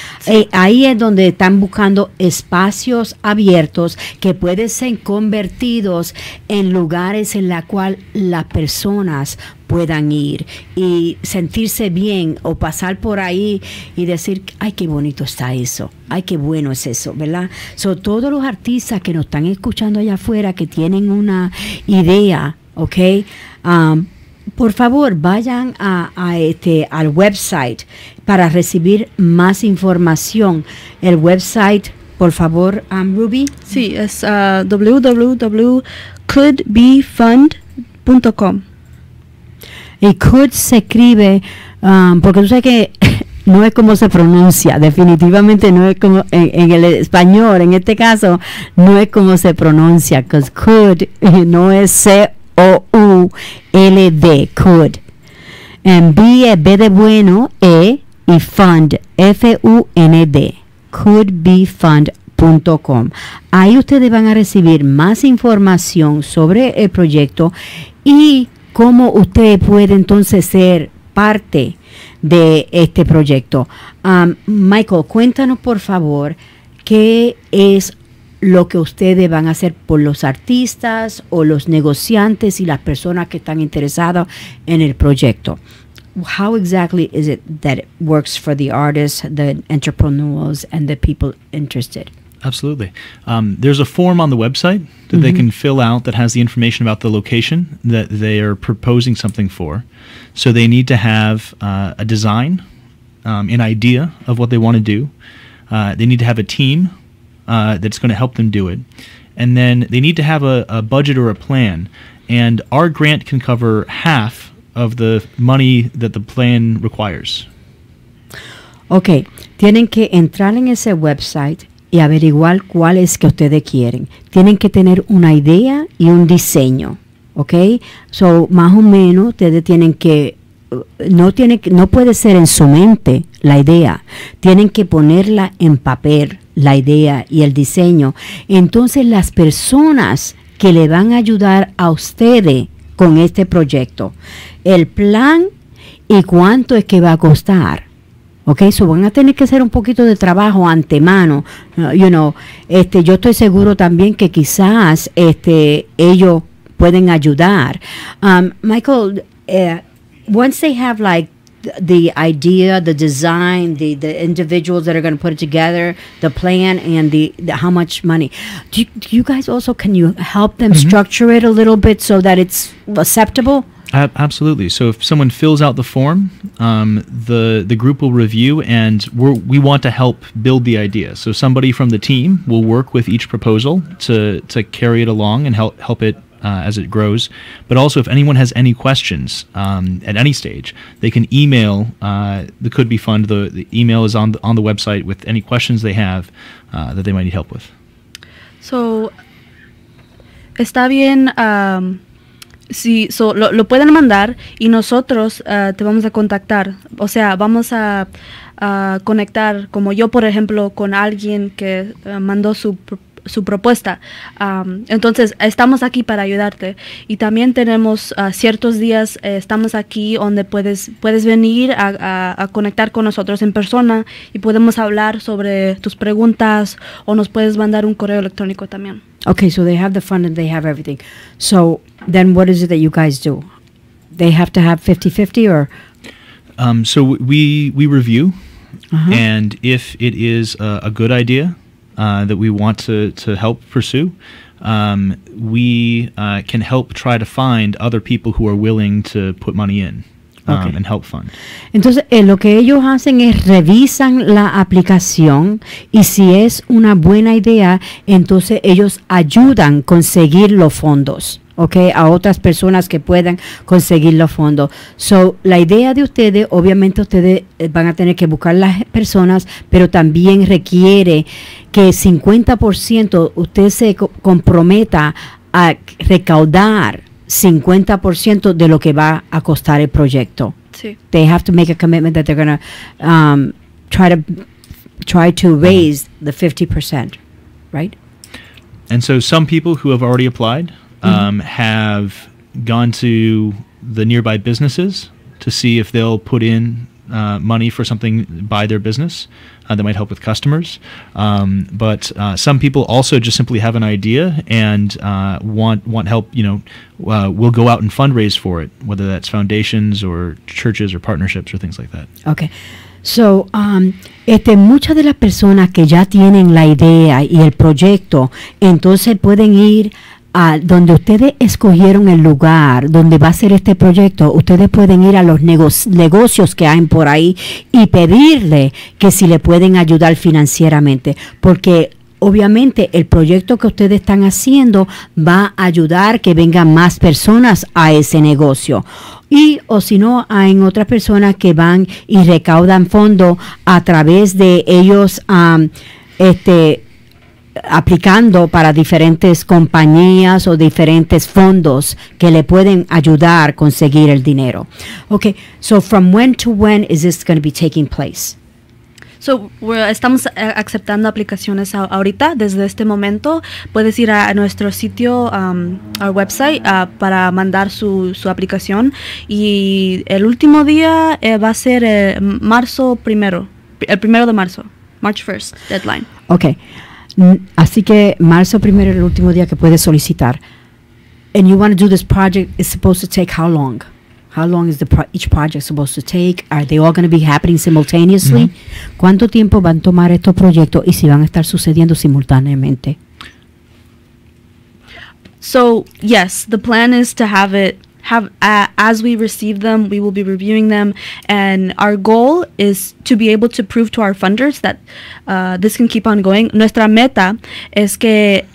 Ahí es donde están buscando espacios abiertos que pueden ser convertidos en lugares en la cual las personas puedan ir y sentirse bien o pasar por ahí y decir, ay, qué bonito está eso, ay, qué bueno es eso, ¿verdad? So, todos los artistas que nos están escuchando allá afuera que tienen una idea, ¿ok? Por favor, vayan al website para recibir más información. El website, por favor, Ruby. Sí, es www.couldbefund.com. Y could se escribe, porque tú sabes que no es como se pronuncia, definitivamente no es como en el español, en este caso, no es como se pronuncia, because could no es C-O-U-L-D, could. And B es B de bueno, E, y fund, F-U-N-D, couldbefund.com. Ahí ustedes van a recibir más información sobre el proyecto y cómo usted puede entonces ser parte de este proyecto. Michael, cuéntanos por favor qué es lo que ustedes van a hacer por los artistas o los negociantes y las personas que están interesadas en el proyecto. How exactly is it that it works for the artists, the entrepreneurs, and the people interested? Absolutely. There's a form on the website that they can fill out that has the information about the location that they are proposing something for. So they need to have a design, an idea of what they want to do. They need to have a team that's going to help them do it. And then they need to have a budget or a plan. And our grant can cover half of the money that the plan requires. Okay, tienen que entrar en ese website y averiguar cuál es que ustedes quieren. Tienen que tener una idea y un diseño, ¿ok? So, más o menos, ustedes tienen que, no puede ser en su mente la idea. Tienen que ponerla en papel, la idea y el diseño. Entonces, las personas que le van a ayudar a ustedes con este proyecto, el plan y cuánto es que va a costar. Okay, so van a tener que hacer un poquito de trabajo antemano, yo estoy seguro también que quizás ellos pueden ayudar. Michael, once they have like the idea, the design, the individuals that are going to put it together, the plan, and the how much money, do you guys also, can you help them structure it a little bit so that it's acceptable? Absolutely. So if someone fills out the form, the group will review, and we want to help build the idea. So somebody from the team will work with each proposal to carry it along and help it as it grows. But also, if anyone has any questions at any stage, they can email the Could Be Fund. The email is on the website with any questions they have that they might need help with. So, está bien. Sí, lo pueden mandar y nosotros te vamos a contactar. O sea, vamos a conectar, como yo, por ejemplo, con alguien que mandó su propuesta. Entonces, estamos aquí para ayudarte. Y también tenemos ciertos días, estamos aquí donde puedes venir a conectar con nosotros en persona y podemos hablar sobre tus preguntas o nos puedes mandar un correo electrónico también. Okay, so they have the fund and they have everything. So then what is it that you guys do? They have to have 50-50 or? So we review, and if it is a good idea that we want to help pursue, we can help try to find other people who are willing to put money in. And help fund. Entonces, lo que ellos hacen es revisan la aplicación y si es una buena idea, entonces ellos ayudan a conseguir los fondos, ¿ok? A otras personas que puedan conseguir los fondos. So, la idea de ustedes, obviamente ustedes van a tener que buscar las personas, pero también requiere que 50% usted se comprometa a recaudar 50% de lo que va a costar el proyecto. Sí. They have to make a commitment that they're going to try to raise the 50%, right? And so some people who have already applied have gone to the nearby businesses to see if they'll put in money for something by their business that might help with customers. But some people also just simply have an idea and want help. Will go out and fundraise for it, whether that's foundations or churches or partnerships or things like that. Okay. So, muchas de las personas que ya tienen la idea y el proyecto, entonces pueden ir a donde ustedes escogieron el lugar donde va a ser este proyecto. Ustedes pueden ir a los negocios que hay por ahí y pedirle que si le pueden ayudar financieramente, porque obviamente el proyecto que ustedes están haciendo va a ayudar que vengan más personas a ese negocio. Y o si no, hay otras personas que van y recaudan fondos a través de ellos aplicando para diferentes compañías o diferentes fondos que le pueden ayudar a conseguir el dinero. Okay, so from when to when is this going to be taking place? So, estamos aceptando aplicaciones ahorita, desde este momento. Puedes ir a nuestro sitio, our website, para mandar su aplicación. Y el último día va a ser marzo primero, el 1 de marzo, March 1st, deadline. Okay, así que marzo primero es el último día que puedes solicitar. And you want to do this project, it's supposed to take how long? How long is each project supposed to take? Are they all going to be happening simultaneously? ¿Cuánto tiempo van a tomar estos proyectos y si van a estar sucediendo simultáneamente? So, yes, the plan is to have as we receive them, we will be reviewing them, and our goal is to be able to prove to our funders that this can keep on going. Nuestra meta es que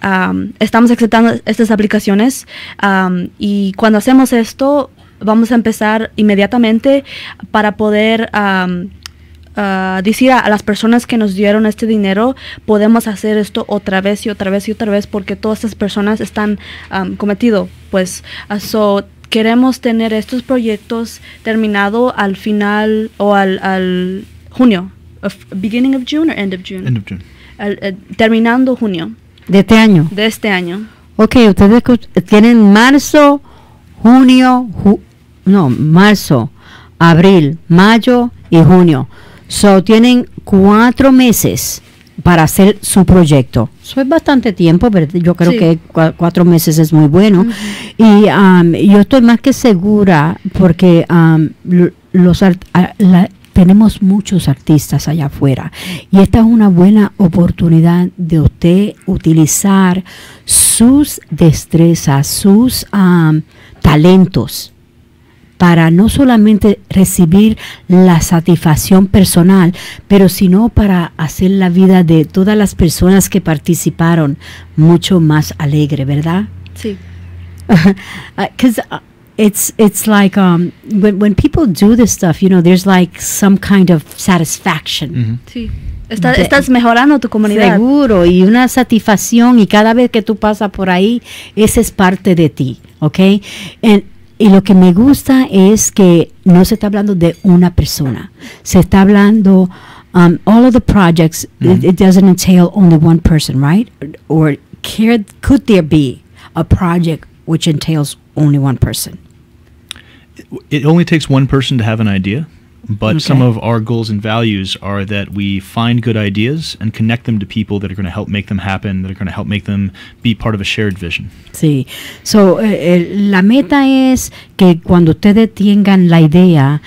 estamos aceptando estas aplicaciones y cuando hacemos esto, vamos a empezar inmediatamente para poder decir a las personas que nos dieron este dinero, podemos hacer esto otra vez y otra vez y otra vez porque todas estas personas están cometido. Pues, queremos tener estos proyectos terminado al final o al junio, beginning of June or end of June? End of June. Terminando junio. ¿De este año? De este año. Ok, ustedes tienen marzo, junio, marzo, abril, mayo y junio. So, tienen 4 meses para hacer su proyecto. Eso es bastante tiempo, pero yo creo que 4 meses es muy bueno. Y yo estoy más que segura porque tenemos muchos artistas allá afuera y esta es una buena oportunidad de usted utilizar sus destrezas, sus talentos para no solamente recibir la satisfacción personal, pero sino para hacer la vida de todas las personas que participaron mucho más alegre, ¿verdad? Sí. Because it's like when people do this stuff, there's like some kind of satisfaction. Sí. Estás mejorando tu comunidad. Seguro, y una satisfacción, y cada vez que tú pasas por ahí, esa es parte de ti, ¿ok? Y lo que me gusta es que no se está hablando de una persona. Se está hablando, all of the projects, it doesn't entail only one person, right? Or could there be a project which entails only one person? It only takes one person to have an idea. But some of our goals and values are that we find good ideas and connect them to people that are going to help make them happen, that are going to help make them be part of a shared vision. Sí. So, la meta es que cuando ustedes tengan la idea,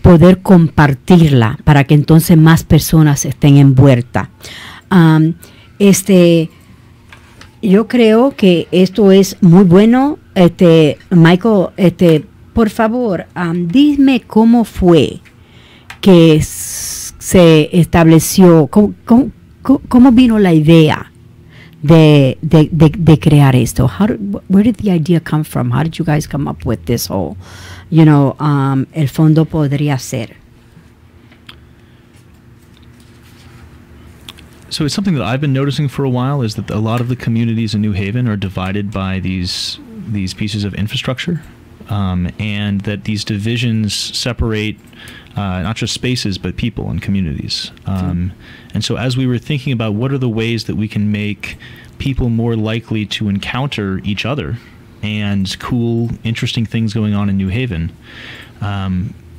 poder compartirla para que entonces más personas estén envueltas. Yo creo que esto es muy bueno. Michael, por favor, dime cómo fue que se estableció, cómo vino la idea de crear esto. Where did the idea come from? How did you guys come up with this whole, el fondo podría ser? So it's something that I've been noticing for a while, is that a lot of the communities in New Haven are divided by these pieces of infrastructure, and that these divisions separate not just spaces but people and communities. And so as we were thinking about what are the ways that we can make people more likely to encounter each other and cool, interesting things going on in New Haven.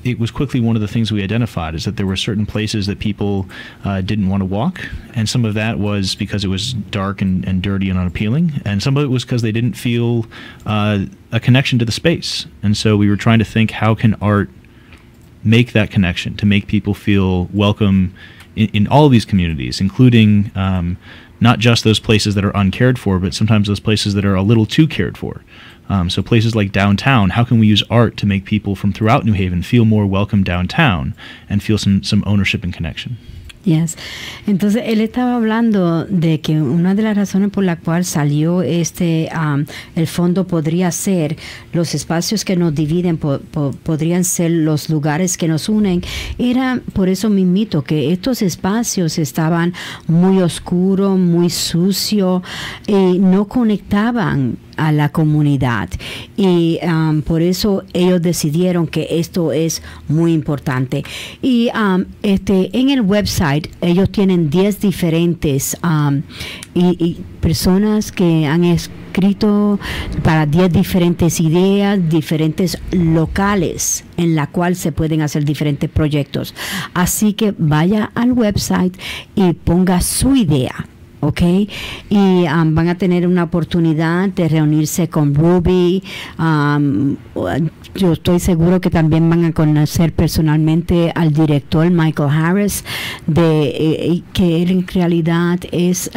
It was quickly one of the things we identified, is that there were certain places that people didn't want to walk, and some of that was because it was dark and dirty and unappealing, and some of it was because they didn't feel a connection to the space. And so we were trying to think, how can art make that connection, to make people feel welcome in all of these communities, including not just those places that are uncared for, but sometimes those places that are a little too cared for. So places like downtown, how can we use art to make people from throughout New Haven feel more welcome downtown and feel some ownership and connection? Yes. Entonces él estaba hablando de que una de las razones por la cual salió el fondo podría ser los espacios que nos dividen, podrían ser los lugares que nos unen. Era por eso mismito que estos espacios estaban muy oscuros, muy sucios y no conectaban a la comunidad, y por eso ellos decidieron que esto es muy importante. Y en el website ellos tienen 10 diferentes y personas que han escrito para 10 diferentes ideas, diferentes locales en la cual se pueden hacer diferentes proyectos. Así que vaya al website y ponga su idea. ¿Ok? Y van a tener una oportunidad de reunirse con Ruby. Yo estoy seguro que también van a conocer personalmente al director Michael Harris, que él en realidad es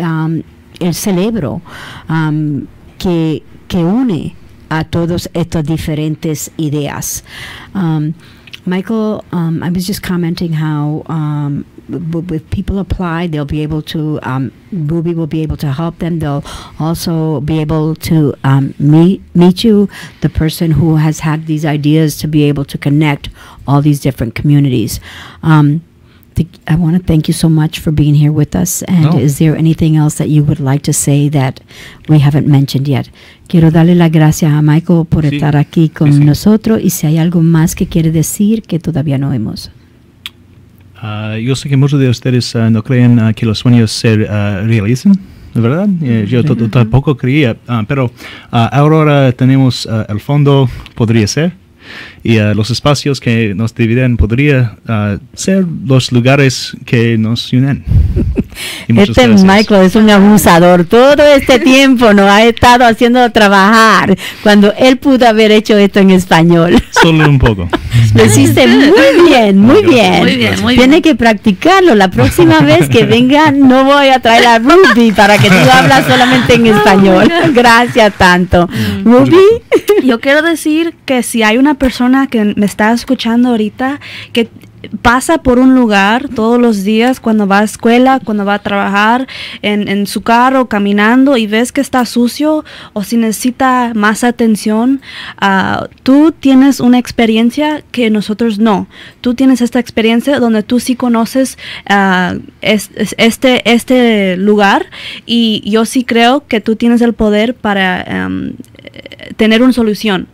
el cerebro que une a todas estas diferentes ideas. Michael, I was just commenting how if people apply, they'll be able to, Ruby will be able to help them. They'll also be able to meet you, the person who has had these ideas, to be able to connect all these different communities. I want to thank you so much for being here with us. And is there anything else that you would like to say that we haven't mentioned yet? Quiero darle las gracias a Michael por estar aquí con nosotros, y si hay algo más que quiere decir que todavía no hemos. Yo sé que muchos de ustedes no creen que los sueños se realicen, ¿verdad? Yo tampoco creía, pero ahora tenemos el fondo podría ser, y los espacios que nos dividen podría ser los lugares que nos unen. Michael es un abusador. Todo este tiempo nos ha estado haciendo trabajar cuando él pudo haber hecho esto en español. Solo un poco. Lo hiciste muy bien, muy bien. Tiene que practicarlo. La próxima vez que venga no voy a traer a Ruby para que tú hablas solamente en español. Gracias tanto. Ruby. Yo quiero decir que si hay una persona que me está escuchando ahorita que pasa por un lugar todos los días, cuando va a escuela, cuando va a trabajar, en su carro, caminando, y ves que está sucio o si necesita más atención, tú tienes una experiencia que nosotros no. Tú tienes esta experiencia donde tú sí conoces este lugar, y yo sí creo que tú tienes el poder para tener una solución.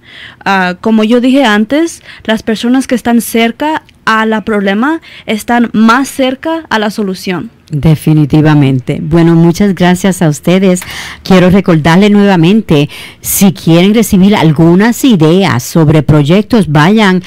Como yo dije antes, las personas que están cerca a la problema están más cerca a la solución. Definitivamente. Bueno, muchas gracias a ustedes. Quiero recordarles nuevamente, si quieren recibir algunas ideas sobre proyectos, vayan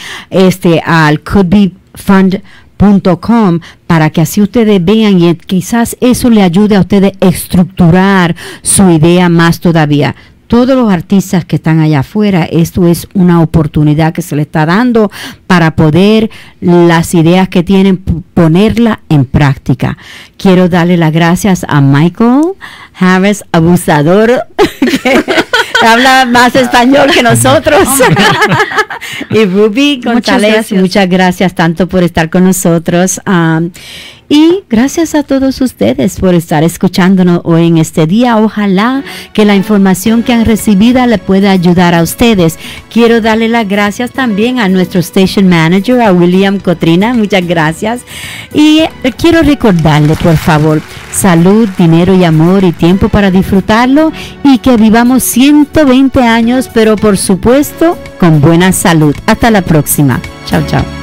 al couldbefund.com para que así ustedes vean, y quizás eso le ayude a ustedes a estructurar su idea más todavía. Todos los artistas que están allá afuera, esto es una oportunidad que se le está dando para poder las ideas que tienen ponerla en práctica. Quiero darle las gracias a Michael Harris, abusador, que habla más español que nosotros. Y Ruby González, muchas gracias tanto por estar con nosotros. Y gracias a todos ustedes por estar escuchándonos hoy en este día. Ojalá que la información que han recibido le pueda ayudar a ustedes. Quiero darle las gracias también a nuestro station manager, a William Cotrina. Muchas gracias. Y quiero recordarle, por favor, salud, dinero y amor y tiempo para disfrutarlo, y que vivamos 120 años, pero por supuesto con buena salud. Hasta la próxima. Chao, chao.